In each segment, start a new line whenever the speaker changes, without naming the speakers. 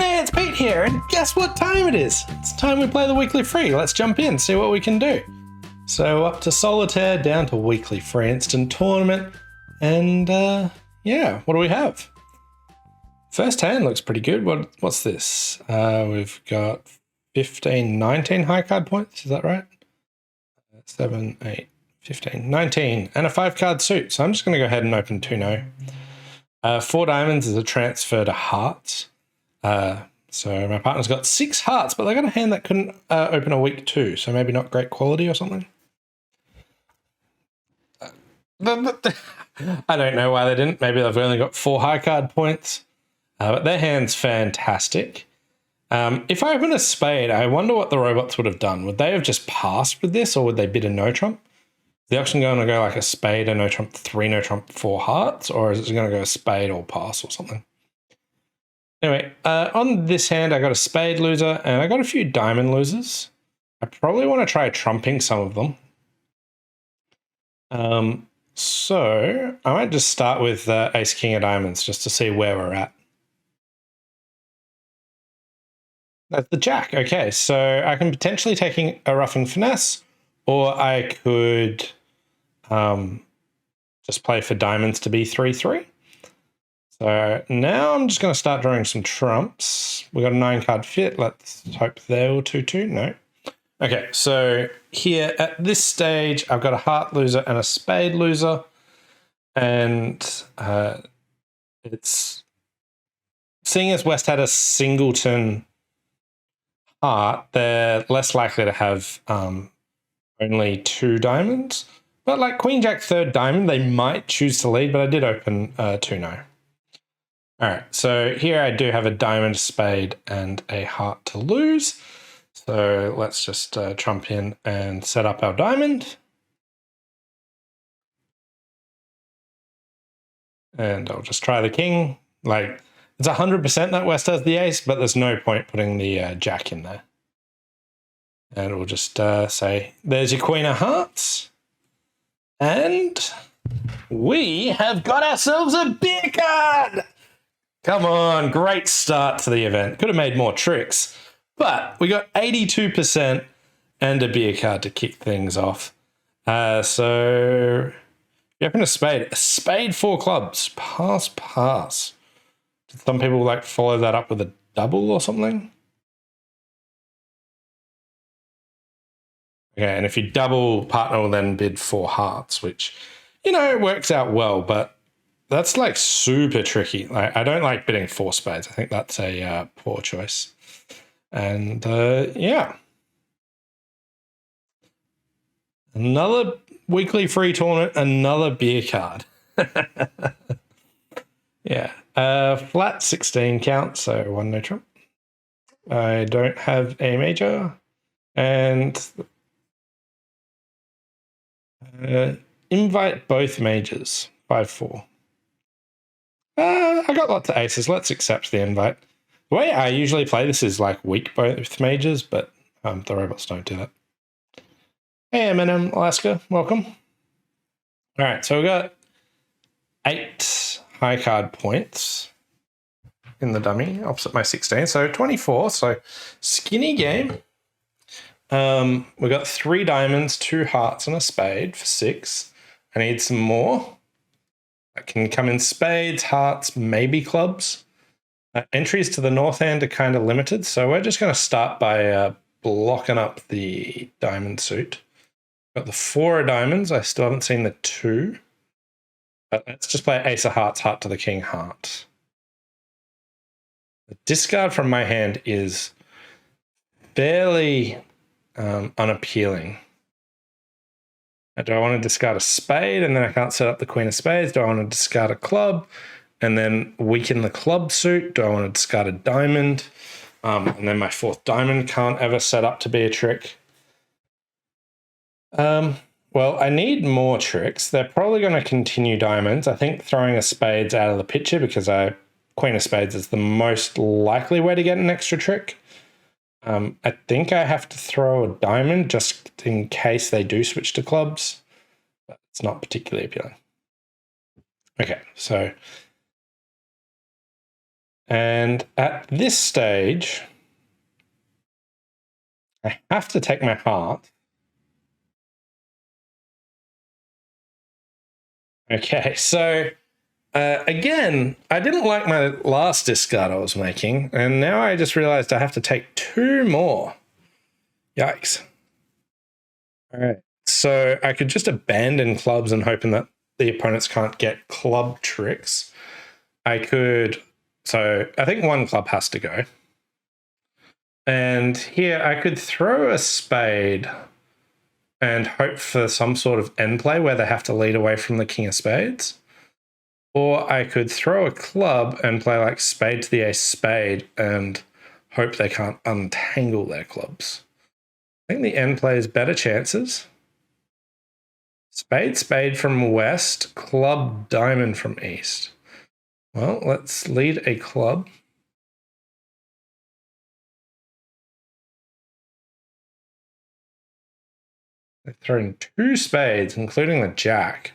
G'day, it's Pete here, and guess what time it is? It's time we play the weekly free. Let's jump in, see what we can do. So up to Solitaire, down to weekly free instant tournament, and yeah, what do we have? First hand looks pretty good. What's this? We've got 15, 19 high card points, is that right? 7, 8, 15, 19, and a 5 card suit. So I'm just going to go ahead and open 2-0. 4 diamonds is a transfer to hearts. So my partner's got 6 hearts, but they got a hand that couldn't open a week 2, so maybe not great quality or something. I don't know why they didn't. Maybe they've only got 4 high card points, but their hand's fantastic. If I open a spade, I wonder what the robots would have done. Would they have just passed with this, or would they bid a no trump? Is the auction going to go like a spade, a no trump, 3 no trump, 4 hearts, or is it going to go a spade or pass or something? Anyway, on this hand, I got a spade loser and I got a few diamond losers. I probably want to try trumping some of them. So I might just start with ace king of diamonds just to see where we're at. That's the jack. Okay, so I can potentially take a ruff and finesse, or I could just play for diamonds to be 3-3. So now I'm just going to start drawing some trumps. We got a 9 card fit. Let's hope they'll 2-2. No. Okay, so here at this stage, I've got a heart loser and a spade loser. And it's seeing as West had a singleton heart, they're less likely to have only 2 diamonds. But like Queen Jack third diamond, they might choose to lead, but I did open 2-0. All right, so here I do have a diamond, spade, and a heart to lose. So let's just trump in and set up our diamond. And I'll just try the king. Like, it's 100% that West has the ace, but there's no point putting the jack in there. And we'll just say, there's your queen of hearts. And we have got ourselves a beer card! Come on, great start to the event. Could have made more tricks, but we got 82% and a beer card to kick things off. So you open a spade 4 clubs, pass. Did some people like follow that up with a double or something? Okay, and if you double, partner will then bid 4 hearts, which, you know, works out well, but that's like super tricky. Like, I don't like bidding 4 spades. I think that's a poor choice. And yeah. Another weekly free tournament, another beer card. Yeah. Flat 16 count, so 1 no trump. I don't have a major. And invite both majors, 5-4. I got lots of aces. Let's accept the invite. The way I usually play this is like weak both majors, but the robots don't do that. Hey, M&M Alaska, welcome. All right, so we got 8 high card points in the dummy, opposite my 16, so 24. So skinny game. We got 3 diamonds, 2 hearts, and a spade for 6. I need some more. I can come in spades, hearts, maybe clubs. Entries to the north hand are kind of limited, so we're just going to start by blocking up the diamond suit. Got the 4 of diamonds. I still haven't seen the 2. But let's just play ace of hearts, heart to the king, heart. The discard from my hand is fairly unappealing. Do I want to discard a spade and then I can't set up the queen of spades? Do I want to discard a club and then weaken the club suit? Do I want to discard a diamond? And then my 4th diamond can't ever set up to be a trick. Well, I need more tricks. They're probably going to continue diamonds. I think throwing a spade's out of the picture because queen of spades is the most likely way to get an extra trick. I think I have to throw a diamond just in case they do switch to clubs, but it's not particularly appealing. Okay, so And at this stage, I have to take my heart. Okay, so again, I didn't like my last discard I was making, and now I just realized I have to take 2 more. Yikes. All right, so I could just abandon clubs and hoping that the opponents can't get club tricks. I could, so I think 1 club has to go. And here I could throw a spade and hope for some sort of end play where they have to lead away from the king of spades. Or I could throw a club and play like spade to the ace spade and hope they can't untangle their clubs. I think the end play is better chances. Spade, spade from west, club, diamond from east. Well, let's lead a club. They've thrown 2 spades, including the jack.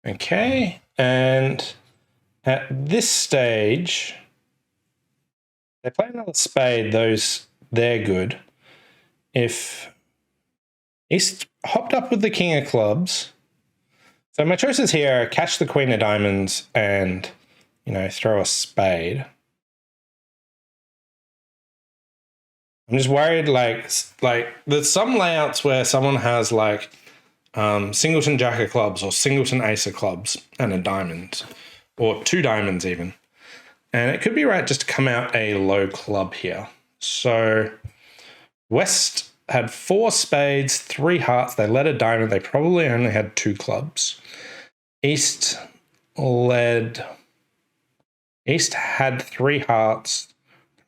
Okay, and at this stage, they play another spade, they're good. If East hopped up with the king of clubs, so my choices here are catch the queen of diamonds and, throw a spade. I'm just worried, like there's some layouts where someone has like singleton jack of clubs or singleton ace of clubs and a diamond, or 2 diamonds even. And it could be right just to come out a low club here. So West had 4 spades, 3 hearts. They led a diamond. They probably only had 2 clubs. East had 3 hearts,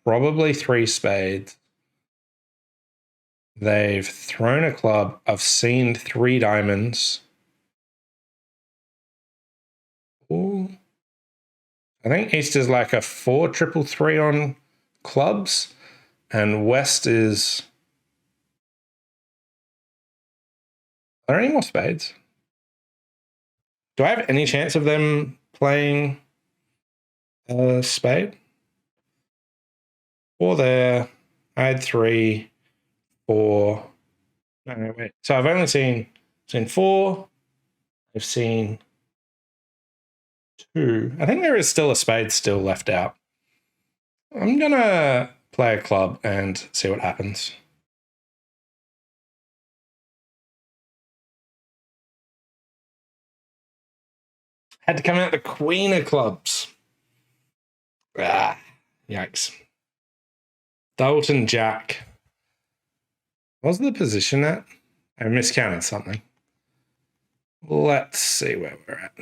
probably 3 spades. They've thrown a club. I've seen 3 diamonds. Ooh. I think East is like a 4-3-3 on clubs, and West is. Are there any more spades? Do I have any chance of them playing a spade? 4 there. I had 3, 4. No, wait. So I've only seen 4. I've seen 2. I think there is still a spade still left out. I'm going to play a club and see what happens. Had to come out the queen of clubs. Ah, yikes. Dalton jack. What was the position at? I miscounted something. Let's see where we're at.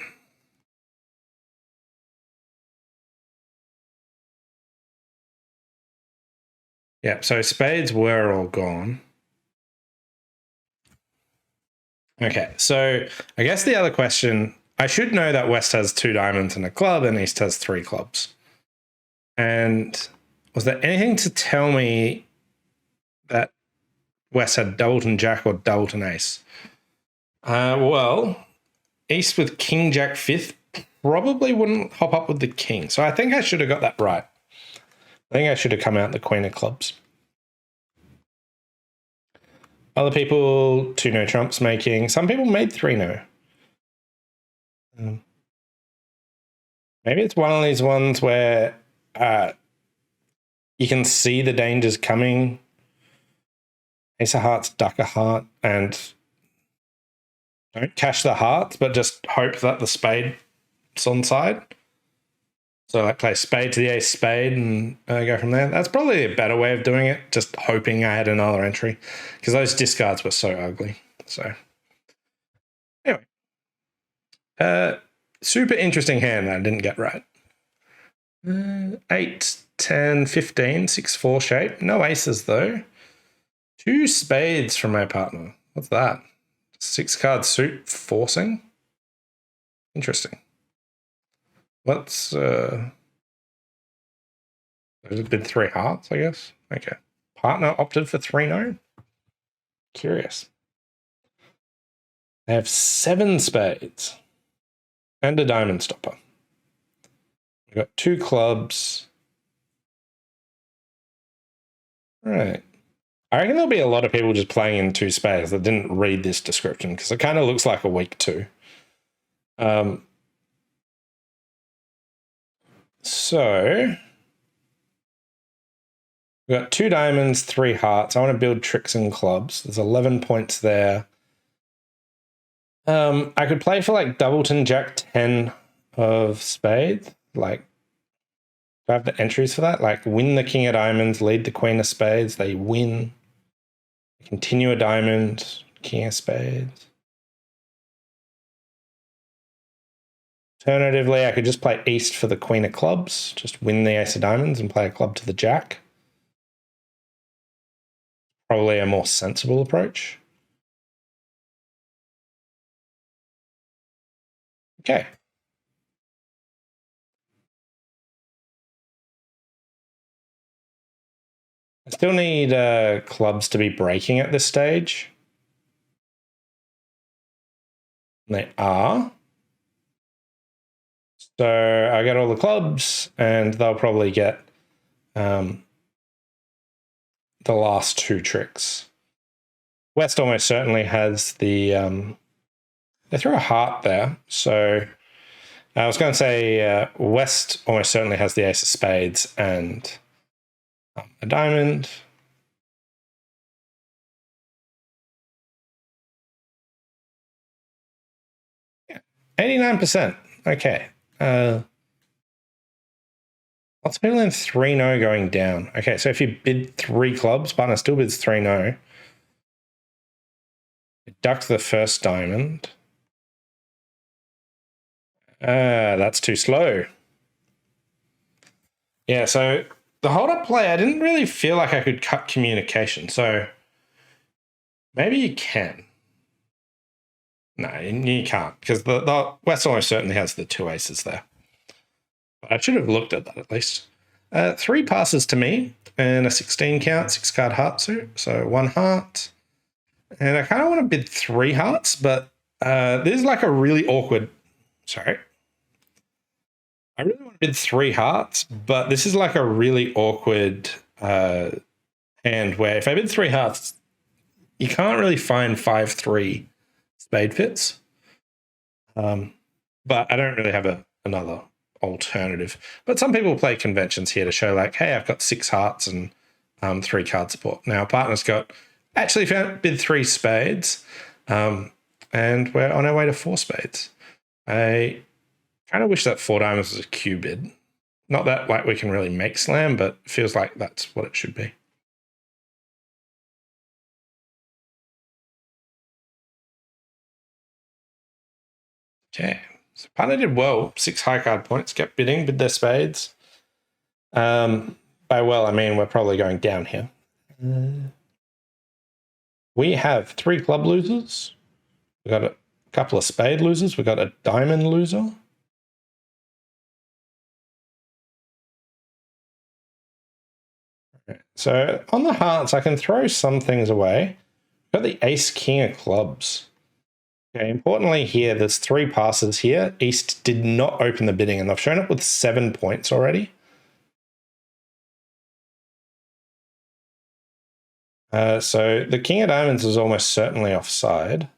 Yeah, so spades were all gone. Okay, so I guess the other question, I should know that West has 2 diamonds and a club and East has 3 clubs. And was there anything to tell me that West had Dalton jack or Dalton ace? Well, East with king jack 5th probably wouldn't hop up with the king. So I think I should have got that right. I think I should have come out the queen of clubs. Other people, 2 no trumps making. Some people made 3 no. Maybe it's one of these ones where you can see the dangers coming. Ace of hearts, duck a heart, and don't cash the hearts, but just hope that the spade's on side. So like play spade to the ace spade and go from there. That's probably a better way of doing it, just hoping I had another entry, because those discards were so ugly. So anyway, super interesting hand that I didn't get right. 8, 10, 15, 6-4 shape. No aces though. 2 spades from my partner. What's that? 6-card suit forcing? Interesting. There's been 3 hearts, I guess. Okay. partner opted for 3-no. Curious. They have 7 spades and a diamond stopper. We've got 2 clubs. All right. I reckon there'll be a lot of people just playing in 2 spades that didn't read this description because it kind of looks like a weak 2. So we've got 2 diamonds, 3 hearts. I want to build tricks and clubs. There's 11 points there. I could play for like Doubleton Jack 10 of spades. Like, do I have the entries for that? Like, win the king of diamonds, lead the queen of spades. They win. Continue a diamond, king of spades. Alternatively, I could just play east for the queen of clubs, just win the ace of diamonds and play a club to the jack. Probably a more sensible approach. Okay. I still need clubs to be breaking at this stage. And they are. So I get all the clubs, and they'll probably get the last 2 tricks. West almost certainly has the... they threw a heart there, so I was going to say West almost certainly has the ace of spades and a diamond. Yeah, 89%. Okay. Lots of people in 3-no going down. Okay, so if you bid 3 clubs, partner still bids 3-no. Deduct the first diamond. That's too slow. Yeah, so the hold-up play, I didn't really feel like I could cut communication. So maybe you can. No, you can't, because the West almost certainly has the 2 aces there. But I should have looked at that at least. 3 passes to me and a 16 count, 6 card heart suit. So 1 heart. And I kind of want to bid 3 hearts, but this is like a really awkward... Sorry. I really want to bid 3 hearts, but this is like a really awkward hand where if I bid 3 hearts, you can't really find 5-3 spade fits. But I don't really have another alternative. But some people play conventions here to show like, hey, I've got 6 hearts and 3 card support. Now, partner's got actually bid 3 spades, and we're on our way to 4 spades. I kind of wish that 4 diamonds was a Q bid. Not that like we can really make slam, but it feels like that's what it should be. Okay, so partner did well. 6 high card points, kept bidding, bid their spades. By well, I mean we're probably going down here. We have 3 club losers. We've got a couple of spade losers. We've got a diamond loser. So on the hearts, I can throw some things away. We've got the ace king of clubs. Okay, importantly here, there's 3 passes here. East did not open the bidding, and they've shown up with 7 points already. So the king of diamonds is almost certainly offside.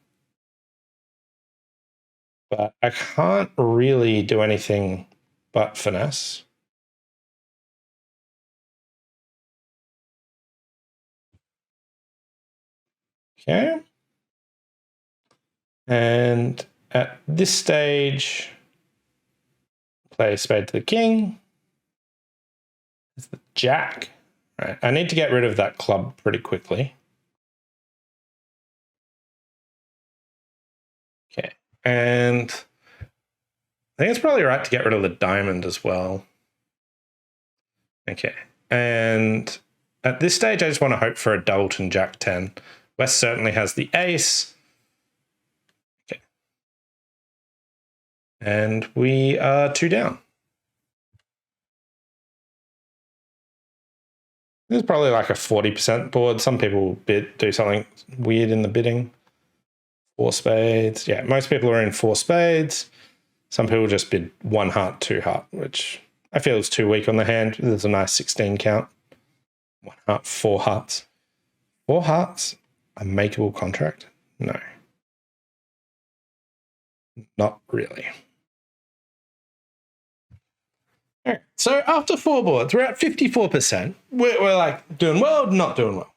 But I can't really do anything but finesse. Okay. And at this stage, play spade to the king. It's the jack. Right. I need to get rid of that club pretty quickly. Okay. And I think it's probably right to get rid of the diamond as well. Okay. And at this stage, I just want to hope for a Doubleton Jack 10. West certainly has the ace. Okay. And we are 2 down. There's probably like a 40% board. Some people do something weird in the bidding. 4 spades. Yeah, most people are in 4 spades. Some people just bid 1 heart, 2 heart, which I feel is too weak on the hand. There's a nice 16 count. 1 heart, 4 hearts. 4 hearts, a makeable contract? No. Not really. All right, so after 4 boards, we're at 54%. We're like doing well, not doing well.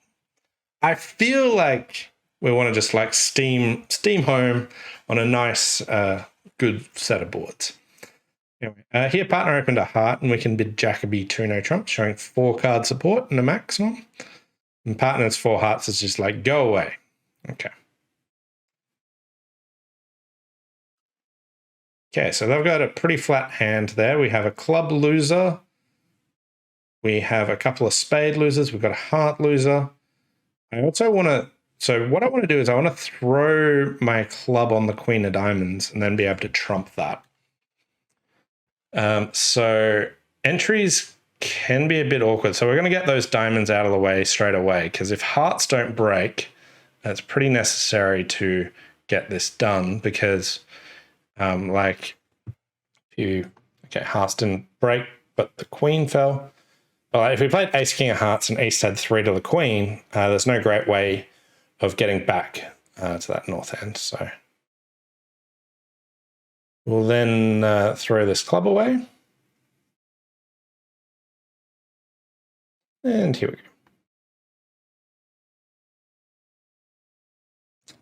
I feel like we want to just like steam home on a nice, good set of boards. Anyway, here partner opened a heart and we can bid Jacoby 2 no trumps, showing 4 card support and a maximum. And partner's 4 hearts is just like, go away. Okay. Okay, so they've got a pretty flat hand there. We have a club loser. We have a couple of spade losers. We've got a heart loser. I also want to, so what I want to do is I want to throw my club on the queen of diamonds and then be able to trump that. So entries can be a bit awkward. So we're going to get those diamonds out of the way straight away, because if hearts don't break, it's pretty necessary to get this done, because like hearts didn't break, but the queen fell. Well, if we played ace, king of hearts and ace had 3 to the queen, there's no great way of getting back to that north end. So we'll then throw this club away. And here we go.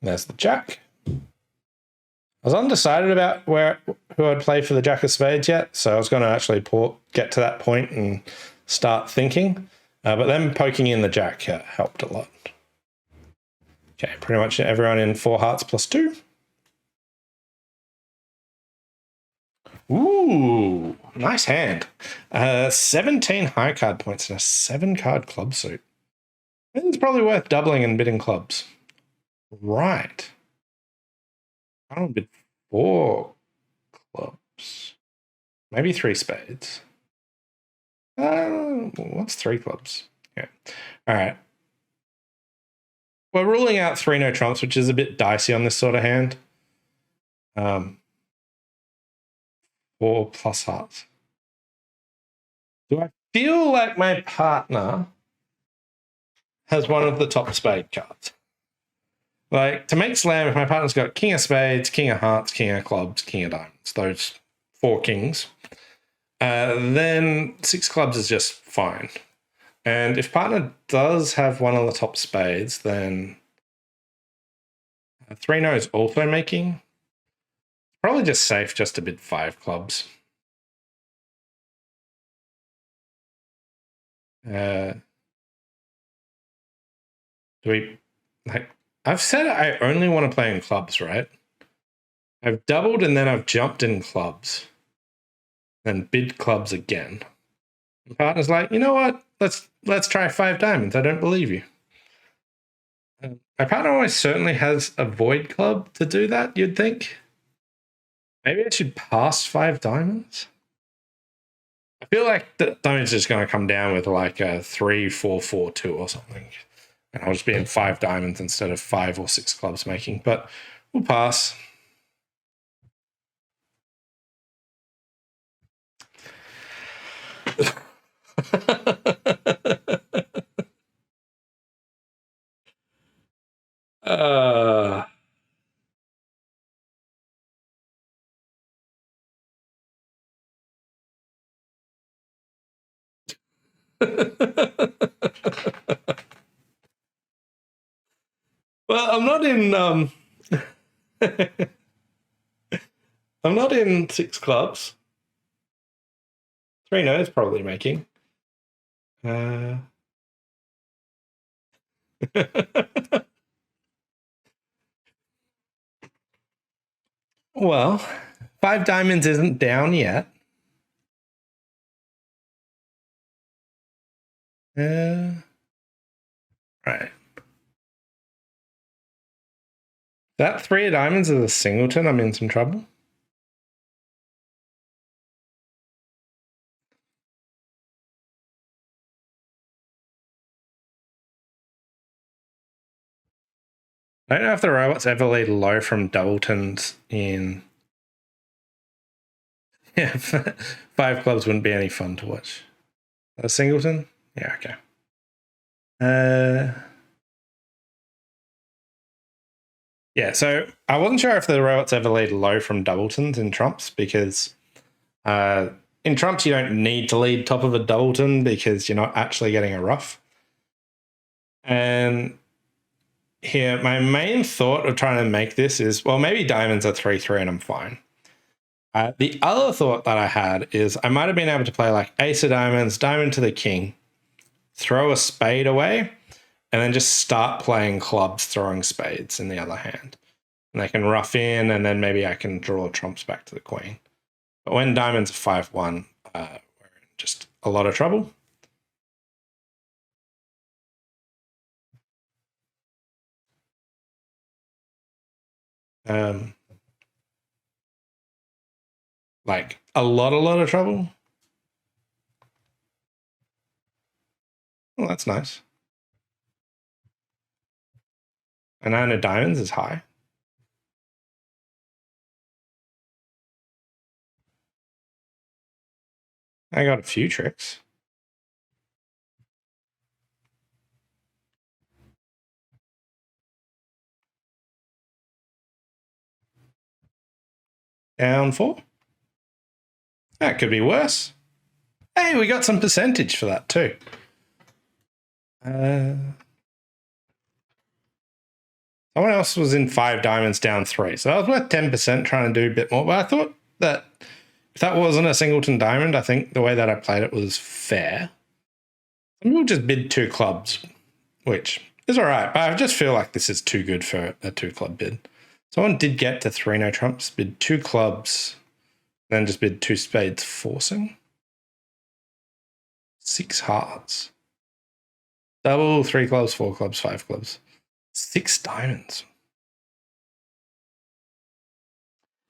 There's the jack. I was undecided about who I'd play for the jack of spades yet, so I was going to actually get to that point and start thinking. But then poking in the jack helped a lot. Okay, pretty much everyone in 4 hearts plus 2. Ooh, nice hand. 17 high card points and a 7 card club suit. It's probably worth doubling and bidding clubs. Right. I don't bid 4 clubs. Maybe 3 spades. What's 3 clubs? Yeah. All right. We're ruling out 3 no trumps, which is a bit dicey on this sort of hand. 4 plus hearts. Do I feel like my partner has one of the top spade cards? Like, to make slam, if my partner's got king of spades, king of hearts, king of clubs, king of diamonds, those 4 kings, then 6 clubs is just fine. And if partner does have one of the top spades, then 3 no is also making. Probably just safe just to bid 5 clubs. Do we, like, I've said I only want to play in clubs, right? I've doubled and then I've jumped in clubs. Then bid clubs again. My partner's like, you know what? Let's try 5 diamonds. I don't believe you. My partner always certainly has a void club to do that, you'd think. Maybe I should pass 5 diamonds. I feel like the diamonds is going to come down with like a 3-4-4-2 or something. And I'll just be in 5 diamonds instead of 5 or 6 clubs making. But we'll pass. Well, I'm not in I'm not in 6 clubs. 3 no's probably making. Well, 5 diamonds isn't down yet. Right. That 3 of diamonds is a singleton. I'm in some trouble. I don't know if the robots ever lead low from doubletons in... Yeah, 5 clubs wouldn't be any fun to watch. A singleton? Yeah, okay. Yeah, so I wasn't sure if the robots ever lead low from doubletons in trumps, because in trumps you don't need to lead top of a doubleton because you're not actually getting a ruff. And here, my main thought of trying to make this is, well, maybe diamonds are 3-3 and I'm fine. The other thought that I had is I might have been able to play like ace of diamonds, diamond to the king, throw a spade away, and then just start playing clubs, throwing spades in the other hand. And they can ruff in, and then maybe I can draw trumps back to the queen. But when diamonds are 5-1, we're in just a lot of trouble. Like a lot of trouble. Well, that's nice. A 9 of diamonds is high. I got a few tricks. Down 4. That could be worse. Hey, we got some percentage for that too. Someone else was in 5 diamonds down 3. So that was worth 10% trying to do a bit more. But I thought that if that wasn't a singleton diamond, I think the way that I played it was fair. Some people just bid 2 clubs, which is all right. But I just feel like this is too good for a 2 club bid. Someone did get to 3 no trumps, bid 2 clubs, then just bid 2 spades forcing. 6 hearts. Double, 3 clubs, 4 clubs, 5 clubs. 6 diamonds.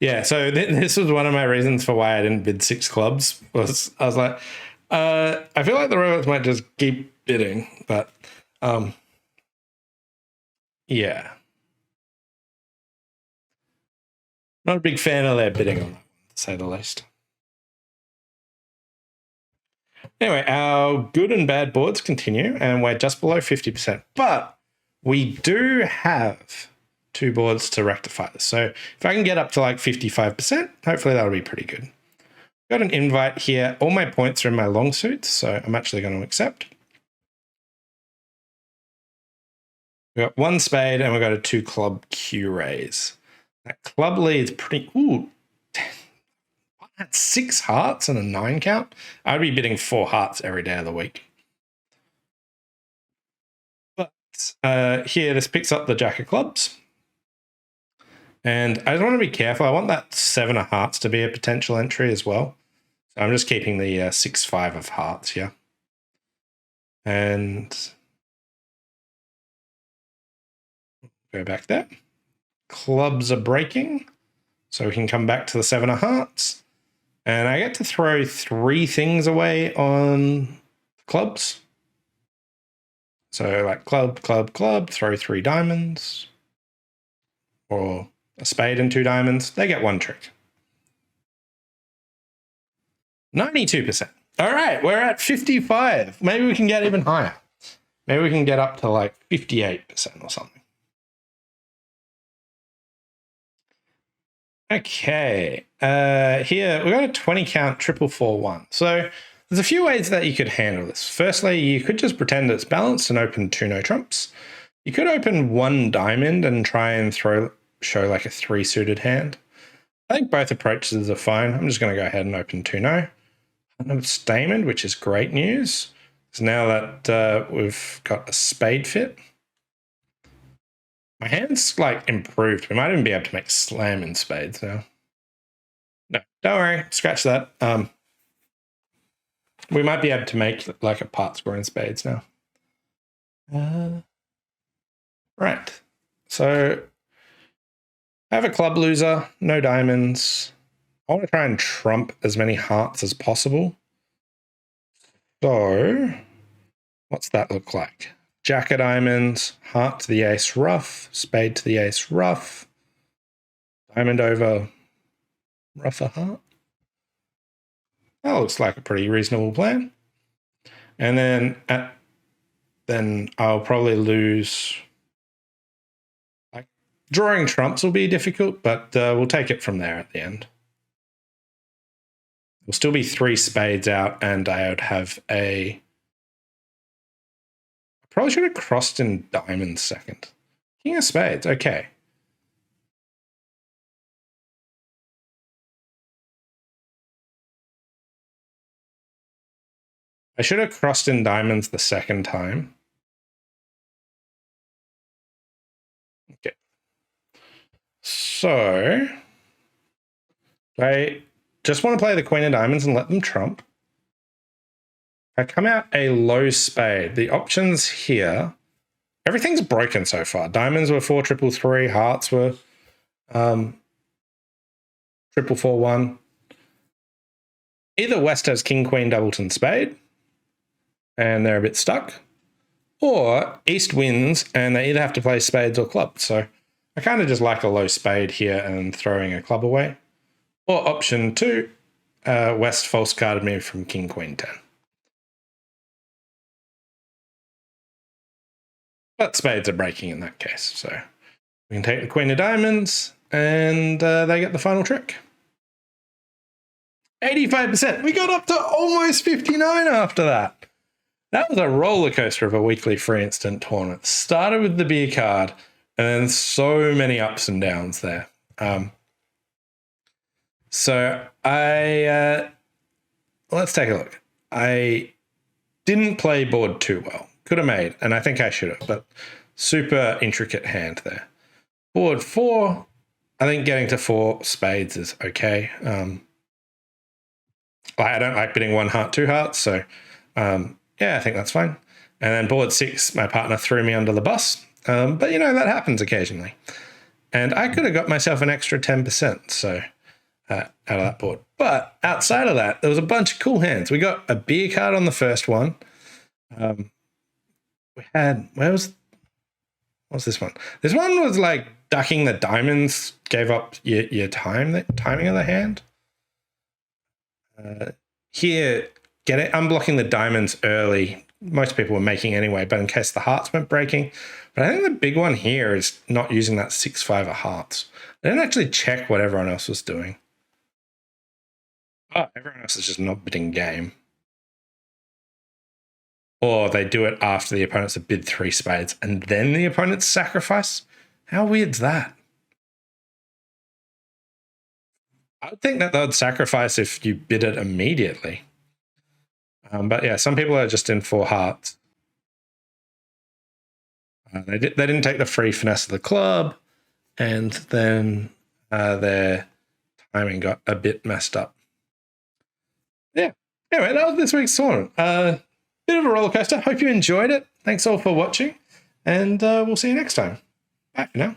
Yeah, so this was one of my reasons for why I didn't bid 6 clubs. I was like, I feel like the robots might just keep bidding, but yeah. Not a big fan of their bidding on that one, to say the least. Anyway, our good and bad boards continue, and we're just below 50%. But we do have 2 boards to rectify this. So if I can get up to like 55%, hopefully that'll be pretty good. Got an invite here. All my points are in my long suits, so I'm actually going to accept. We've got 1 spade, and we've got a 2 club Q raise. That club lead's pretty... Ooh, that's 6 hearts and a 9 count. I'd be bidding 4 hearts every day of the week. But here, this picks up the jack of clubs. And I just want to be careful. I want that 7 of hearts to be a potential entry as well. So I'm just keeping the 6-5 of hearts here. And go back there. Clubs are breaking. So we can come back to the 7 of hearts. And I get to throw 3 things away on clubs. So like club, club, club, throw 3 diamonds. Or a spade and 2 diamonds. They get 1 trick. 92%. All right, we're at 55. Maybe we can get even higher. Maybe we can get up to like 58% or something. Okay, here we've got a 20 count 441. So there's a few ways that you could handle this. Firstly, you could just pretend it's balanced and open 2 no trumps. You could open 1 diamond and try and show like a 3 suited hand. I think both approaches are fine. I'm just going to go ahead and open 2 no. Diamond, which is great news. So now that we've got a spade fit, my hand's like improved. We might even be able to make slam in spades now. No, don't worry, scratch that. We might be able to make like a part score in spades now. Right. So I have a club loser, no diamonds. I want to try and trump as many hearts as possible. So what's that look like? Jack of diamonds, heart to the ace ruff, spade to the ace ruff, diamond over ruff a heart. That looks like a pretty reasonable plan. And then I'll probably lose. Like, drawing trumps will be difficult, but we'll take it from there at the end. There'll still be 3 spades out, and I would have I probably should have crossed in diamonds second. King of spades, okay. I should have crossed in diamonds the second time. Okay. So I just want to play the queen of diamonds and let them trump. I come out a low spade. The options here, everything's broken so far. Diamonds were 4-3-3, hearts were 3-4-1. Either West has king, queen, doubleton, spade, and they're a bit stuck, or East wins and they either have to play spades or clubs. So I kind of just like a low spade here and throwing a club away. Or option 2, West false carded me from king, queen, 10. But spades are breaking in that case. So we can take the queen of diamonds and they get the final trick. 85%. We got up to almost 59 after that. That was a roller coaster of a weekly free instant tournament. Started with the beer card and then so many ups and downs there. So let's take a look. I didn't play board too well. Could have made, and I think I should have, but super intricate hand there. Board 4, I think getting to 4 spades is okay. I don't like bidding 1 heart, 2 hearts, so yeah, I think that's fine. And then board 6, my partner threw me under the bus, but that happens occasionally. And I could have got myself an extra 10%, so out of that board. But outside of that, there was a bunch of cool hands. We got a beer card on the first one. We had, what's this one? This one was like ducking the diamonds, gave up your timing of the hand. Here, unblocking the diamonds early. Most people were making anyway, but in case the hearts weren't breaking. But I think the big one here is not using that 6-5 of hearts. I didn't actually check what everyone else was doing. Oh, everyone else is just not bidding game. Or they do it after the opponents have bid 3 spades and then the opponents sacrifice. How weird's that? I would think that they would sacrifice if you bid it immediately. But yeah, some people are just in 4 hearts. They didn't take the free finesse of the club, and then their timing got a bit messed up. Yeah. Anyway, that was this week's tournament. Bit of a roller coaster. Hope you enjoyed it. Thanks all for watching, and we'll see you next time. Bye for now.